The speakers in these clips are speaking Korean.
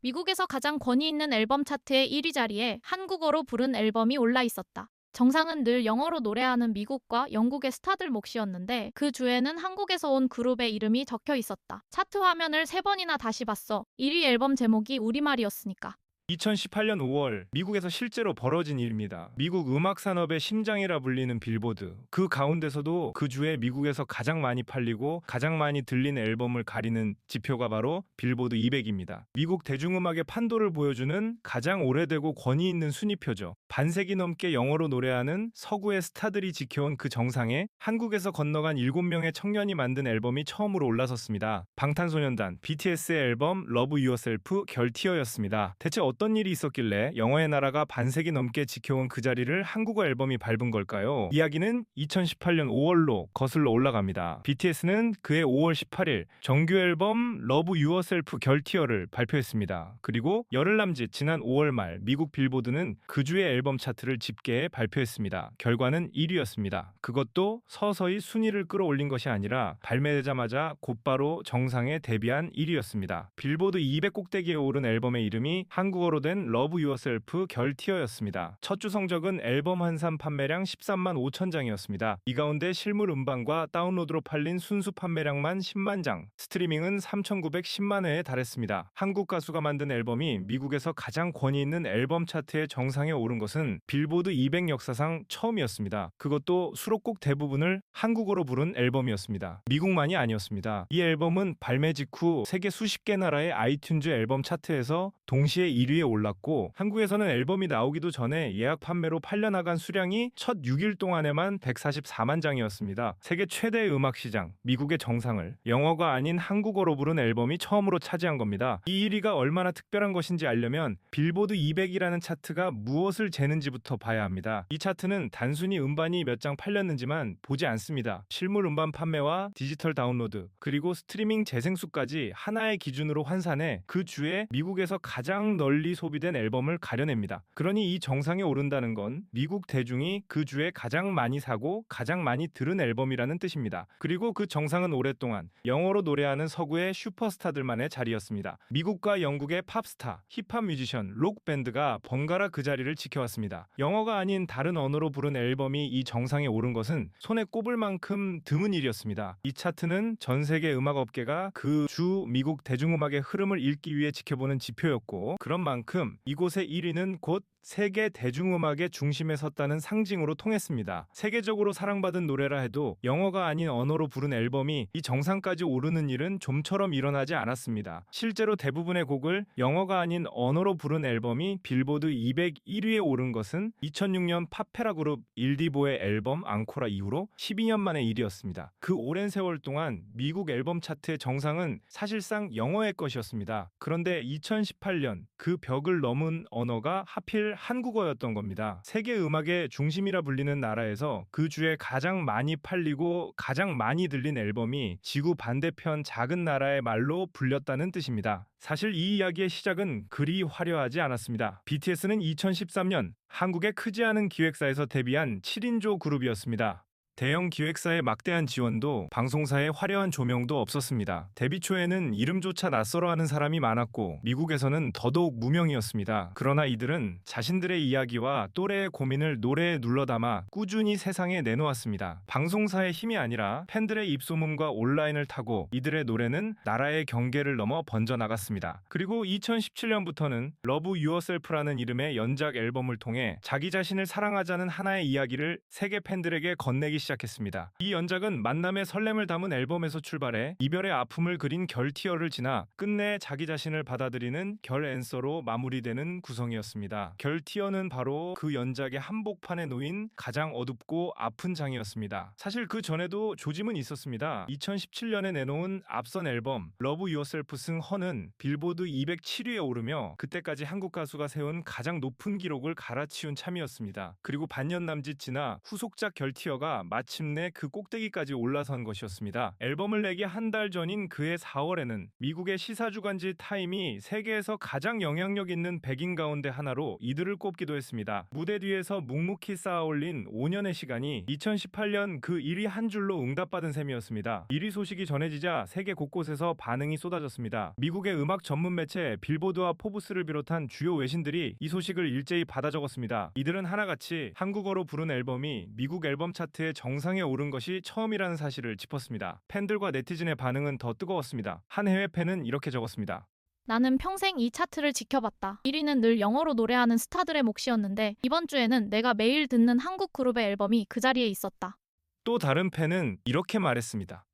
미국에서 가장 권위 있는 앨범 차트의 1위 자리에 한국어로 부른 앨범이 올라 있었다. 정상은 늘 영어로 노래하는 미국과 영국의 스타들 몫이었는데 그 주에는 한국에서 온 그룹의 이름이 적혀 있었다. 차트 화면을 3번이나 다시 봤어. 1위 앨범 제목이 우리말이었으니까. 2018년 5월 미국에서 실제로 벌어진 일입니다. 미국 음악 산업의 심장이라 불리는 빌보드. 그 가운데서도 그 주에 미국에서 가장 많이 팔리고 가장 많이 들린 앨범을 가리는 지표가 바로 빌보드 200입니다. 미국 대중음악의 판도를 보여주는 가장 오래되고 권위 있는 순위표죠. 반세기 넘게 영어로 노래하는 서구의 스타들이 지켜온 그 정상에 한국에서 건너간 7명의 청년이 만든 앨범이 처음으로 올라섰습니다. 방탄소년단 BTS의 앨범 러브 유어셀프 결티어였습니다. 대체 어떤 일이 있었길래 영어의 나라가 반세기 넘게 지켜온 그 자리를 한국어 앨범이 밟은 걸까요? 이야기는 2018년 5월로 거슬러 올라갑니다. BTS는 그해 5월 18일 정규 앨범 러브 유어셀프 결티어를 발표했습니다. 그리고 열흘 남짓 지난 5월 말 미국 빌보드는 그 주의 앨범 차트를 집계해 발표했습니다. 결과는 1위였습니다. 그것도 서서히 순위를 끌어올린 것이 아니라 발매되자마자 곧바로 정상에 데뷔한 1위였습니다. 빌보드 200 꼭대기에 오른 앨범의 이름이 한국어로 된 러브 유어셀프 결티어였습니다. 첫 주 성적은 앨범 한산 판매량 13만 5천 장이었습니다. 이 가운데 실물 음반과 다운로드로 팔린 순수 판매량만 10만 장, 스트리밍은 3,910만 회에 달했습니다. 한국 가수가 만든 앨범이 미국에서 가장 권위 있는 앨범 차트의 정상에 오른 것은 빌보드 200 역사상 처음이었습니다. 그것도 수록곡 대부분을 한국어로 부른 앨범이었습니다. 미국만이 아니었습니다. 이 앨범은 발매 직후 세계 수십 개 나라의 아이튠즈 앨범 차트에서 동시에 1위에 올랐고 한국에서는 앨범이 나오기도 전에 예약 판매로 팔려나간 수량이 첫 6일 동안에만 144만 장이었습니다. 세계 최대의 음악 시장, 미국의 정상을 영어가 아닌 한국어로 부른 앨범이 처음으로 차지한 겁니다. 이 1위가 얼마나 특별한 것인지 알려면 빌보드 200이라는 차트가 무엇을 재는지부터 봐야 합니다. 이 차트는 단순히 음반이 몇 장 팔렸는지만 보지 않습니다. 실물 음반 판매와 디지털 다운로드, 그리고 스트리밍 재생수까지 하나의 기준으로 환산해 그 주에 미국에서 가장 널리 소비된 앨범을 가려냅니다. 그러니 이 정상에 오른다는 건 미국 대중이 그 주에 가장 많이 사고 가장 많이 들은 앨범이라는 뜻입니다. 그리고 그 정상은 오랫동안 영어로 노래하는 서구의 슈퍼스타들만의 자리였습니다. 미국과 영국의 팝스타, 힙합 뮤지션, 록 밴드가 번갈아 그 자리를 지켜왔습니다. 영어가 아닌 다른 언어로 부른 앨범이 이 정상에 오른 것은 손에 꼽을 만큼 드문 일이었습니다. 이 차트는 전 세계 음악업계가 그 주 미국 대중음악의 흐름을 읽기 위해 지켜보는 지표였고 그런 만큼 이곳의 1위는 곧 세계 대중음악의 중심에 섰다는 상징으로 통했습니다. 세계적으로 사랑받은 노래라 해도 영어가 아닌 언어로 부른 앨범이 이 정상까지 오르는 일은 좀처럼 일어나지 않았습니다. 실제로 대부분의 곡을 영어가 아닌 언어로 부른 앨범이 빌보드 200 1위에 오른 것은 2006년 팝페라 그룹 일디보의 앨범 앙코라 이후로 12년 만의 일이었습니다. 그 오랜 세월 동안 미국 앨범 차트의 정상은 사실상 영어의 것이었습니다. 그런데 2018년 그 벽을 넘은 언어가 하필 한국어였던 겁니다. 세계 음악의 중심이라 불리는 나라에서 그 주에 가장 많이 팔리고 가장 많이 들린 앨범이 지구 반대편 작은 나라의 말로 불렸다는 뜻입니다. 사실 이 이야기의 시작은 그리 화려하지 않았습니다. BTS는 2013년 한국의 크지 않은 기획사에서 데뷔한 7인조 그룹이었습니다. 대형 기획사의 막대한 지원도 방송사의 화려한 조명도 없었습니다. 데뷔 초에는 이름조차 낯설어하는 사람이 많았고 미국에서는 더더욱 무명이었습니다. 그러나 이들은 자신들의 이야기와 또래의 고민을 노래에 눌러담아 꾸준히 세상에 내놓았습니다. 방송사의 힘이 아니라 팬들의 입소문과 온라인을 타고 이들의 노래는 나라의 경계를 넘어 번져나갔습니다. 그리고 2017년부터는 러브 유어셀프라는 이름의 연작 앨범을 통해 자기 자신을 사랑하자는 하나의 이야기를 세계 팬들에게 건네기 시작했습니다. 이 연작은 만남의 설렘을 담은 앨범에서 출발해 이별의 아픔을 그린 결티어를 지나 끝내 자기 자신을 받아들이는 결앤서로 마무리되는 구성이었습니다. 결티어는 바로 그 연작의 한복판에 놓인 가장 어둡고 아픈 장이었습니다. 사실 그 전에도 조짐은 있었습니다. 2017년에 내놓은 앞선 앨범 러브 유어셀프 승 허는 빌보드 207위에 오르며 그때까지 한국 가수가 세운 가장 높은 기록을 갈아치운 참이었습니다. 그리고 반년 남짓 지나 후속작 결티어가 마침내 그 꼭대기까지 올라선 것이었습니다. 앨범을 내기 한 달 전인 그해 4월에는 미국의 시사주간지 타임이 세계에서 가장 영향력 있는 100인 가운데 하나로 이들을 꼽기도 했습니다. 무대 뒤에서 묵묵히 쌓아올린 5년의 시간이 2018년 그 1위 한 줄로 응답받은 셈이었습니다. 1위 소식이 전해지자 세계 곳곳에서 반응이 쏟아졌습니다. 미국의 음악 전문 매체 빌보드와 포브스를 비롯한 주요 외신들이 이 소식을 일제히 받아 적었습니다. 이들은 하나같이 한국어로 부른 앨범이 미국 앨범 차트의 정상에 오른 것이 처음이라는 사실을 짚었습니다. 팬들과 네티즌의 반응은 더 뜨거웠습니다. 한 해외 팬은 이렇게 적었습니다. 나는 평생 이 차트를 지켜봤다. 1위는 늘 영어로 노래하는 스타들의 몫이었는데 이번 주에는 내가 매일 듣는 한국 그룹의 앨범이 그 자리에 있었다. 또 다른 팬은 이렇게 말했습니다.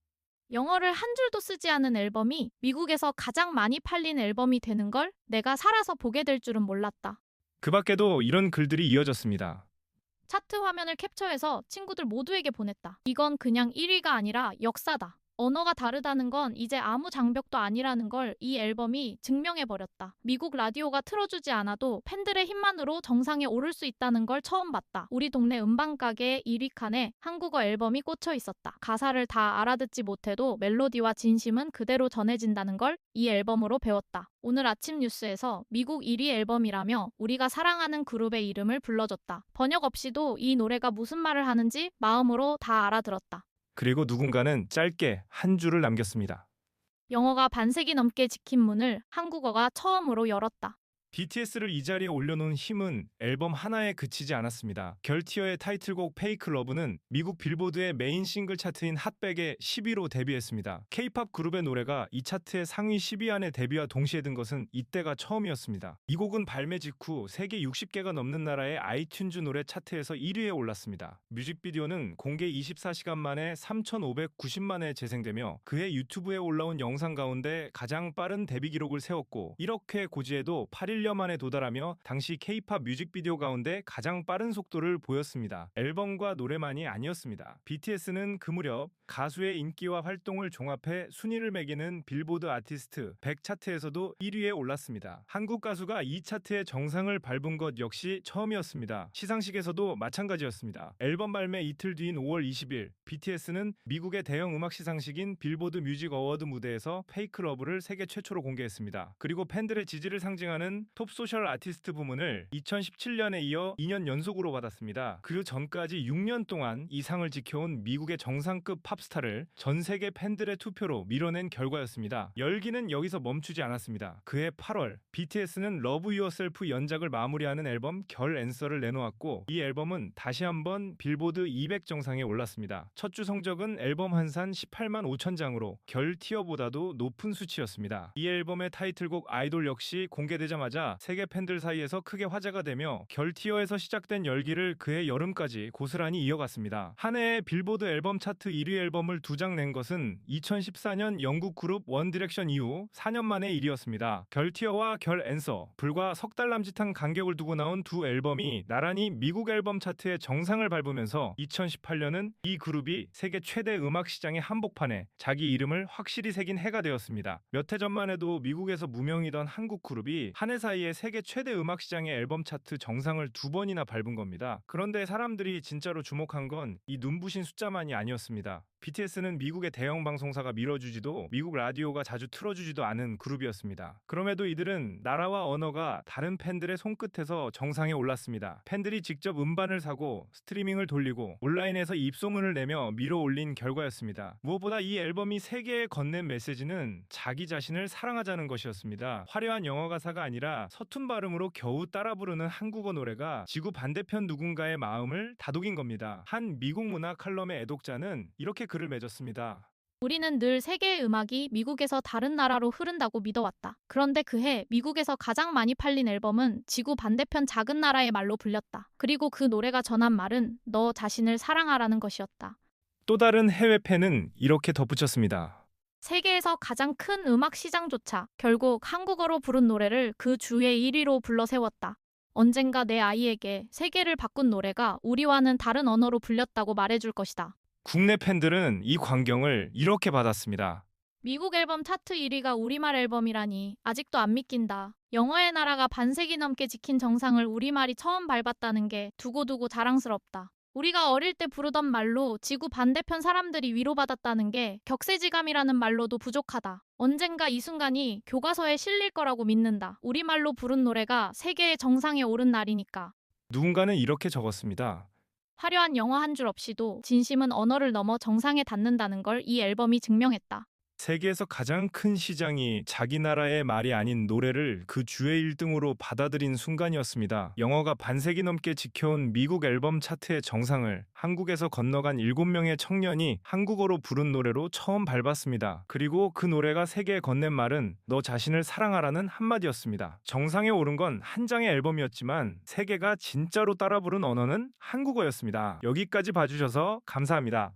영어를 한 줄도 쓰지 않은 앨범이 미국에서 가장 많이 팔린 앨범이 되는 걸 내가 살아서 보게 될 줄은 몰랐다. 그 밖에도 이런 글들이 이어졌습니다. 차트 화면을 캡처해서 친구들 모두에게 보냈다. 이건 그냥 1위가 아니라 역사다. 언어가 다르다는 건 이제 아무 장벽도 아니라는 걸 이 앨범이 증명해버렸다. 미국 라디오가 틀어주지 않아도 팬들의 힘만으로 정상에 오를 수 있다는 걸 처음 봤다. 우리 동네 음반가게의 1위 칸에 한국어 앨범이 꽂혀 있었다. 가사를 다 알아듣지 못해도 멜로디와 진심은 그대로 전해진다는 걸 이 앨범으로 배웠다. 오늘 아침 뉴스에서 미국 1위 앨범이라며 우리가 사랑하는 그룹의 이름을 불러줬다. 번역 없이도 이 노래가 무슨 말을 하는지 마음으로 다 알아들었다. 그리고 누군가는 짧게 한 줄을 남겼습니다. 영어가 반세기 넘게 지킨 문을 한국어가 처음으로 열었다. BTS를 이 자리에 올려놓은 힘은 앨범 하나에 그치지 않았습니다. 결티어의 타이틀곡 페이크 러브는 미국 빌보드의 메인 싱글 차트인 핫백에 10위로 데뷔했습니다. K-팝 그룹의 노래가 이 차트의 상위 10위 안에 데뷔와 동시에 든 것은 이때가 처음이었습니다. 이 곡은 발매 직후 세계 60개가 넘는 나라의 아이튠즈 노래 차트에서 1위에 올랐습니다. 뮤직비디오는 공개 24시간 만에 3,590만에 재생되며 그해 유튜브에 올라온 영상 가운데 가장 빠른 데뷔 기록을 세웠고 1억 회 고지에도 8일 만에 도달하며 당시 K-팝 뮤직비디오 가운데 가장 빠른 속도를 보였습니다. 앨범과 노래만이 아니었습니다. BTS는 그 무렵 가수의 인기와 활동을 종합해 순위를 매기는 빌보드 아티스트 100 차트에서도 1위에 올랐습니다. 한국 가수가 이 차트의 정상을 밟은 것 역시 처음이었습니다. 시상식에서도 마찬가지였습니다. 앨범 발매 이틀 뒤인 5월 20일 BTS는 미국의 대형 음악 시상식인 빌보드 뮤직 어워드 무대에서 페이크 러브를 세계 최초로 공개했습니다. 그리고 팬들의 지지를 상징하는 톱 소셜 아티스트 부문을 2017년에 이어 2년 연속으로 받았습니다. 그 전까지 6년 동안 이 상을 지켜온 미국의 정상급 팝스타를 전 세계 팬들의 투표로 밀어낸 결과였습니다. 열기는 여기서 멈추지 않았습니다. 그해 8월 BTS는 러브 유어셀프 연작을 마무리하는 앨범 결 앤서를 내놓았고 이 앨범은 다시 한번 빌보드 200 정상에 올랐습니다. 첫 주 성적은 앨범 한산 18만 5천 장으로 결 티어보다도 높은 수치였습니다. 이 앨범의 타이틀곡 아이돌 역시 공개되자마자 세계 팬들 사이에서 크게 화제가 되며 결 티어에서 시작된 열기를 그해 여름까지 고스란히 이어갔습니다. 한 해에 빌보드 앨범 차트 1위 앨범을 2장 낸 것은 2014년 영국 그룹 원 디렉션 이후 4년 만의 일이었습니다. 결 티어와 결 앤서 불과 석 달 남짓한 간격을 두고 나온 두 앨범이 나란히 미국 앨범 차트의 정상을 밟으면서 2018년은 이 그룹이 세계 최대 음악 시장의 한복판에 자기 이름을 확실히 새긴 해가 되었습니다. 몇 해 전만 해도 미국에서 무명이던 한국 그룹이 한 해 사이에 세계 최대 음악 시장의 앨범 차트 정상을 2번이나 밟은 겁니다. 그런데 사람들이 진짜로 주목한 건 이 눈부신 숫자만이 아니었습니다. BTS는 미국의 대형 방송사가 밀어주지도 미국 라디오가 자주 틀어주지도 않은 그룹이었습니다. 그럼에도 이들은 나라와 언어가 다른 팬들의 손끝에서 정상에 올랐습니다. 팬들이 직접 음반을 사고 스트리밍을 돌리고 온라인에서 입소문을 내며 밀어올린 결과였습니다. 무엇보다 이 앨범이 세계에 건넨 메시지는 자기 자신을 사랑하자는 것이었습니다. 화려한 영어 가사가 아니라 서툰 발음으로 겨우 따라 부르는 한국어 노래가 지구 반대편 누군가의 마음을 다독인 겁니다. 한 미국 문화 칼럼의 애독자는 이렇게 글을 맺었습니다. 우리는 늘 세계의 음악이 미국에서 다른 나라로 흐른다고 믿어왔다. 그런데 그해 미국에서 가장 많이 팔린 앨범은 지구 반대편 작은 나라의 말로 불렸다. 그리고 그 노래가 전한 말은 너 자신을 사랑하라는 것이었다. 또 다른 해외 팬은 이렇게 덧붙였습니다. 세계에서 가장 큰 음악 시장조차 결국 한국어로 부른 노래를 그 주에 1위로 불러 세웠다. 언젠가 내 아이에게 세계를 바꾼 노래가 우리와는 다른 언어로 불렸다고 말해줄 것이다. 국내 팬들은 이 광경을 이렇게 받았습니다. 미국 앨범 차트 1위가 우리말 앨범이라니 아직도 안 믿긴다. 영어의 나라가 반세기 넘게 지킨 정상을 우리말이 처음 밟았다는 게 두고두고 자랑스럽다. 우리가 어릴 때 부르던 말로 지구 반대편 사람들이 위로받았다는 게 격세지감이라는 말로도 부족하다. 언젠가 이 순간이 교과서에 실릴 거라고 믿는다. 우리말로 부른 노래가 세계의 정상에 오른 날이니까. 누군가는 이렇게 적었습니다. 화려한 영화 한 줄 없이도 진심은 언어를 넘어 정상에 닿는다는 걸 이 앨범이 증명했다. 세계에서 가장 큰 시장이 자기 나라의 말이 아닌 노래를 그 주의 1등으로 받아들인 순간이었습니다. 영어가 반세기 넘게 지켜온 미국 앨범 차트의 정상을 한국에서 건너간 7명의 청년이 한국어로 부른 노래로 처음 밟았습니다. 그리고 그 노래가 세계에 건넨 말은 너 자신을 사랑하라는 한마디였습니다. 정상에 오른 건 한 장의 앨범이었지만 세계가 진짜로 따라 부른 언어는 한국어였습니다. 여기까지 봐주셔서 감사합니다.